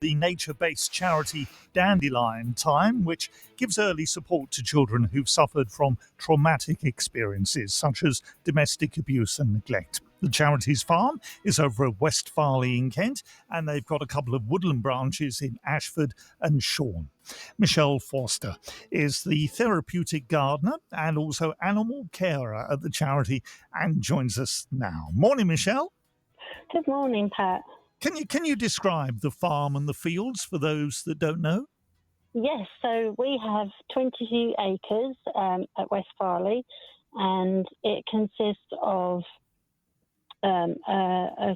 the nature-based charity Dandelion Time, which gives early support to children who've suffered from traumatic experiences such as domestic abuse and neglect. The charity's farm is over at West Farley in Kent, and they've got a couple of woodland branches in Ashford and Shorn. Michelle Forster is the therapeutic gardener and also animal carer at the charity and joins us now. Morning, Michelle. Good morning, Pat. Can you describe the farm and the fields for those that don't know? Yes, so we have 22 acres at West Farley, and it consists of a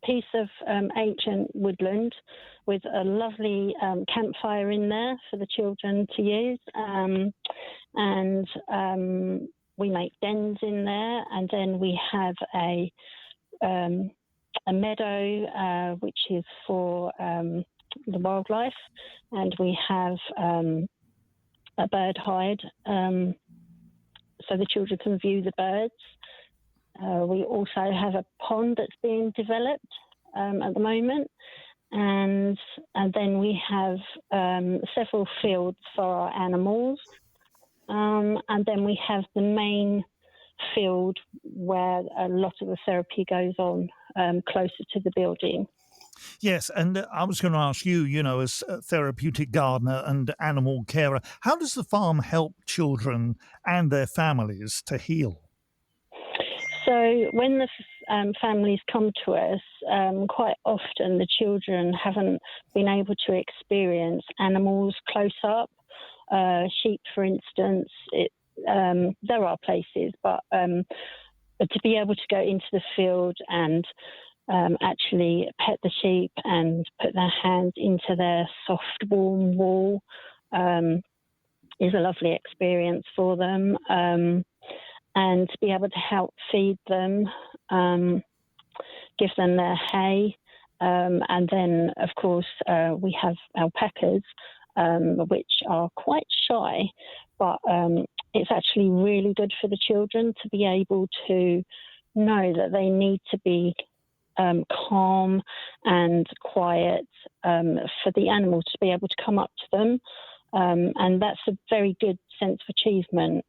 piece of ancient woodland with a lovely campfire in there for the children to use, and we make dens in there, and then we have a meadow which is for the wildlife, and we have a bird hide so the children can view the birds. We also have a pond that's being developed at the moment, and then we have several fields for our animals, and then we have the main field where a lot of the therapy goes on, closer to the building. Yes, and I was going to ask you, as a therapeutic gardener and animal carer, how does the farm help children and their families to heal? So when the families come to us, quite often the children haven't been able to experience animals close up. Sheep, for instance, there are places, but to be able to go into the field and actually pet the sheep and put their hands into their soft, warm wool is a lovely experience for them. And to be able to help feed them, give them their hay. And then, of course, we have alpacas, which are quite shy, but it's actually really good for the children to be able to know that they need to be calm and quiet for the animals to be able to come up to them. And that's a very good sense of achievement.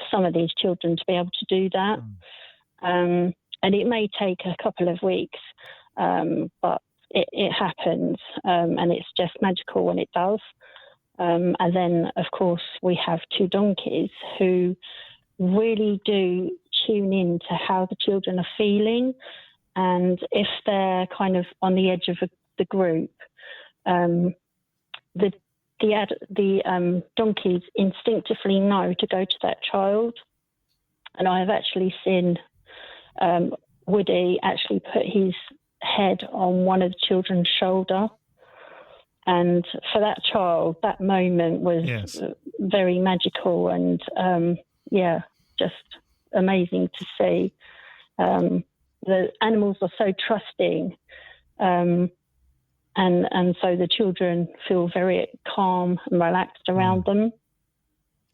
Some of these children to be able to do that. And it may take a couple of weeks, but it happens, and it's just magical when it does. And then, of course, we have two donkeys who really do tune in to how the children are feeling. And if they're kind of on the edge of the group, the donkeys instinctively know to go to that child. And I have actually seen Woody actually put his head on one of the children's shoulder. And for that child, that moment was very magical and, just amazing to see. The animals are so trusting, and so the children feel very calm and relaxed around them.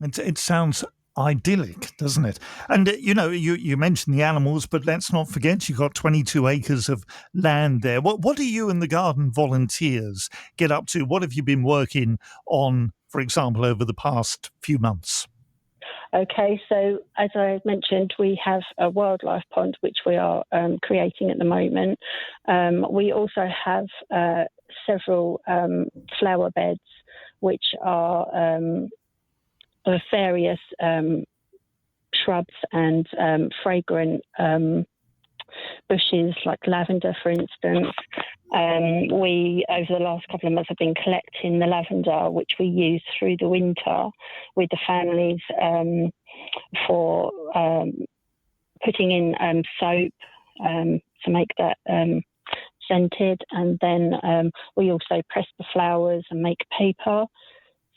It sounds idyllic, doesn't it? And, you mentioned the animals, but let's not forget you've got 22 acres of land there. What do you and the garden volunteers get up to? What have you been working on, for example, over the past few months? Okay, so as I mentioned, we have a wildlife pond, which we are creating at the moment. We also have several flower beds, which are various shrubs and fragrant bushes, like lavender, for instance. We, over the last couple of months, have been collecting the lavender, which we use through the winter with the families for putting in soap to make that scented. And then we also press the flowers and make paper.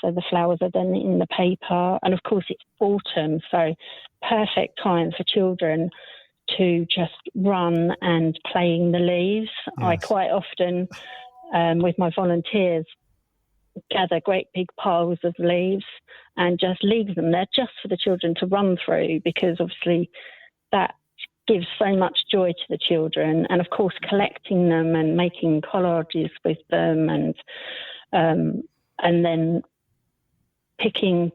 So the flowers are then in the paper. And of course, it's autumn, so perfect time for children to just run and playing the leaves. Yes. I quite often, with my volunteers, gather great big piles of leaves and just leave them there just for the children to run through, because obviously that gives so much joy to the children. And of course, collecting them and making collages with them, and then picking,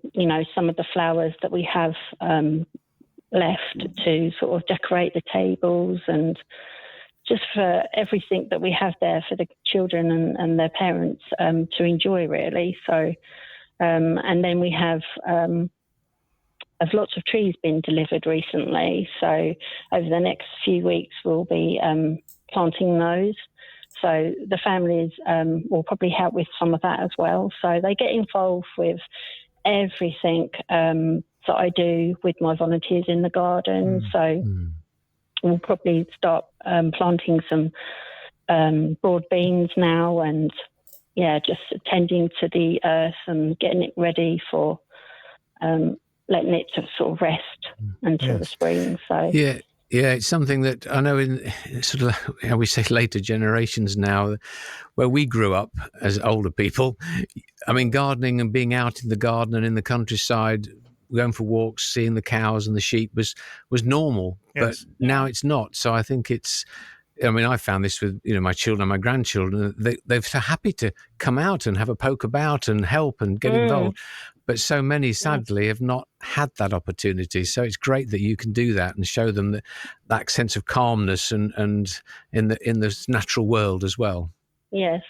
some of the flowers that we have left to sort of decorate the tables, and just for everything that we have there for the children and their parents to enjoy, really. So, and then we have lots of trees been delivered recently. So over the next few weeks, we'll be planting those. So the families will probably help with some of that as well. So they get involved with everything that I do with my volunteers in the garden. So we'll probably start planting some broad beans now, and just tending to the earth and getting it ready for letting it to sort of rest until the spring. So yeah, it's something that I know in sort of, how we say, later generations now, where we grew up as older people. I mean, gardening and being out in the garden and in the countryside, going for walks, seeing the cows and the sheep was normal. But now it's not. So I think I found this with my children and my grandchildren. They're so happy to come out and have a poke about and help and get involved. But so many, sadly, have not had that opportunity. So it's great that you can do that and show them that sense of calmness and in the natural world as well. Yes.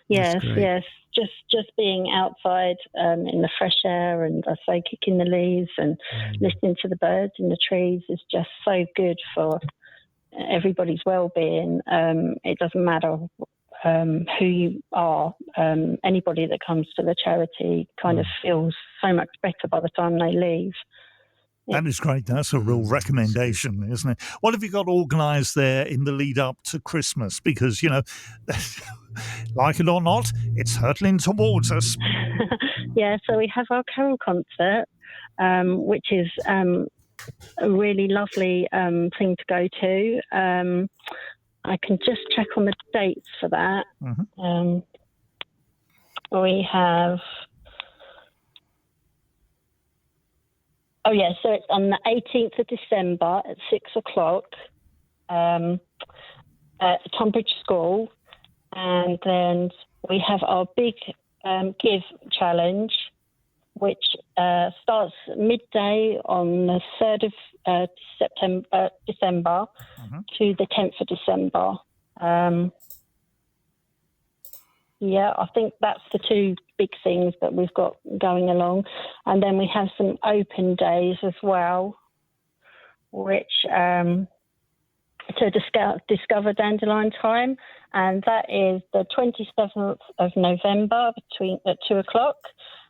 Just being outside in the fresh air, and I say kicking the leaves and listening to the birds in the trees is just so good for everybody's well-being. It doesn't matter who you are. Anybody that comes to the charity kind of feels so much better by the time they leave. That is great. That's a real recommendation, isn't it? What have you got organised there in the lead up to Christmas? Because, like it or not, it's hurtling towards us. So we have our carol concert, which is a really lovely thing to go to. I can just check on the dates for that. We have... so it's on the 18th of December at 6:00 at Tunbridge School. And then we have our big Give Challenge, which starts midday on the 3rd of December to the 10th of December. I think that's the two big things that we've got going along. And then we have some open days as well, which to discover Dandelion Time. And that is the 27th of November at 2:00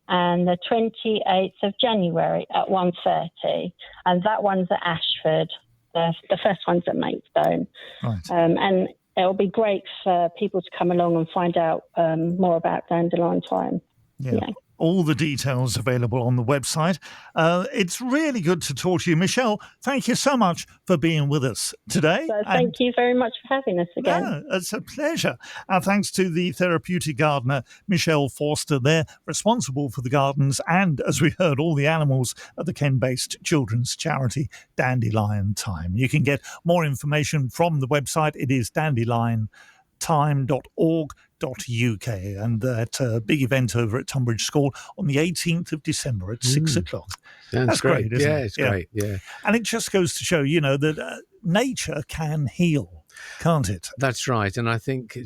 and the 28th of January at 1:30. And that one's at Ashford. The first one's at Maidstone. Right. And it'll be great for people to come along and find out more about Dandelion Time. Yeah. All the details available on the website. It's really good to talk to you. Michelle, thank you so much for being with us today. So thank you very much for having us again. No, it's a pleasure. Thanks to the Therapeutic Gardener Michelle Forster. They're responsible for the gardens and, as we heard, all the animals at the Kent-based children's charity Dandelion Time. You can get more information from the website. It is dandeliontime.org.uk, and that big event over at Tunbridge School on the 18th of December at 6:00. That's great. Isn't it? It's great. Yeah. And it just goes to show, that nature can heal, can't it? That's right. And I think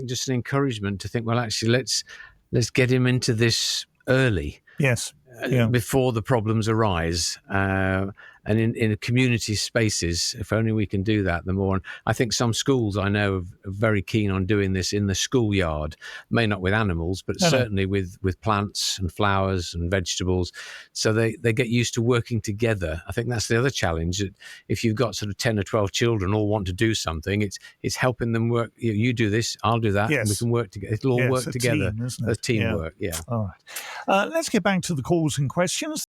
just an encouragement to think, well, actually, let's get him into this early. Yes. Before the problems arise. And in community spaces, if only we can do that, the more. And I think some schools I know are very keen on doing this in the schoolyard, may not with animals, but certainly with plants and flowers and vegetables. So they get used to working together. I think that's the other challenge. If you've got sort of 10 or 12 children all want to do something, it's helping them work. You do this, I'll do that, and we can work together. It'll all work together. Team, isn't it? As teamwork, All right. Let's get back to the calls and questions.